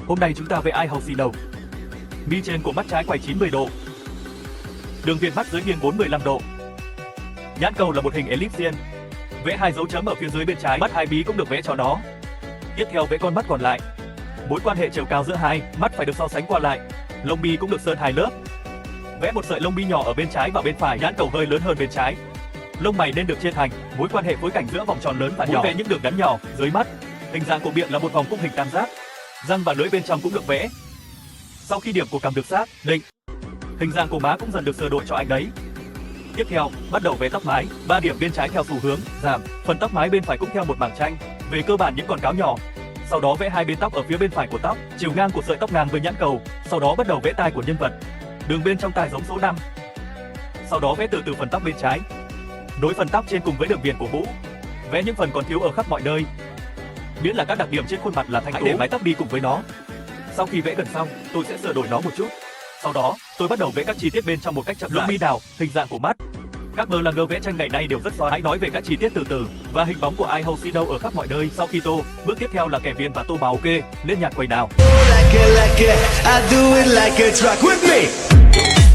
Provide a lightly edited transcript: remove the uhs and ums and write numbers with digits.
Hôm nay chúng ta vẽ eye house đầu. Mi trên của mắt trái quay 90 độ. Đường viền mắt dưới nghiêng 45 độ. Nhãn cầu là một hình ellipse. Vẽ 2 dấu chấm ở phía dưới bên trái, mắt hai bí cũng được vẽ cho nó. Tiếp theo vẽ con mắt còn lại. Mối quan hệ chiều cao giữa hai mắt phải được so sánh qua lại. Lông mi cũng được sơn 2 lớp. Vẽ một sợi lông mi nhỏ ở bên trái và bên phải, nhãn cầu hơi lớn hơn bên trái. Lông mày nên được chia thành, mối quan hệ phối cảnh giữa vòng tròn lớn và nhỏ. Vẽ những đường ngắn nhỏ dưới mắt. Hình dạng của miệng là một vòng cung hình tam giác. Răng và lưỡi bên trong cũng được vẽ. Sau khi điểm của cằm được xác định, hình dạng của má cũng dần được sửa đổi cho anh đấy. Tiếp theo, bắt đầu vẽ tóc mái, 3 điểm bên trái theo xu hướng giảm, phần tóc mái bên phải cũng theo một mảng tranh, về cơ bản những con cáo nhỏ. Sau đó vẽ hai bên tóc ở phía bên phải của tóc, chiều ngang của sợi tóc ngang với nhãn cầu, sau đó bắt đầu vẽ tai của nhân vật. Đường bên trong tai giống số 5. Sau đó vẽ từ từ phần tóc bên trái, nối phần tóc trên cùng với đường viền của mũ. Vẽ những phần còn thiếu ở khắp mọi nơi. Miễn là các đặc điểm trên khuôn mặt là thanh tú, hãy để mái tóc đi cùng với nó. Sau khi vẽ gần xong, tôi sẽ sửa đổi nó một chút. Sau đó, tôi bắt đầu vẽ các chi tiết bên trong một cách chậm rãi. Lông mi đào, hình dạng của mắt. Các blogger vẽ tranh ngày nay đều rất giỏi. Hãy nói về các chi tiết từ từ và hình bóng của eye house đâu ở khắp mọi nơi. Sau khi tô, bước tiếp theo là kẻ viền và tô màu. Ok, lên nhạc quay nào. Like it, I do it like a truck with me.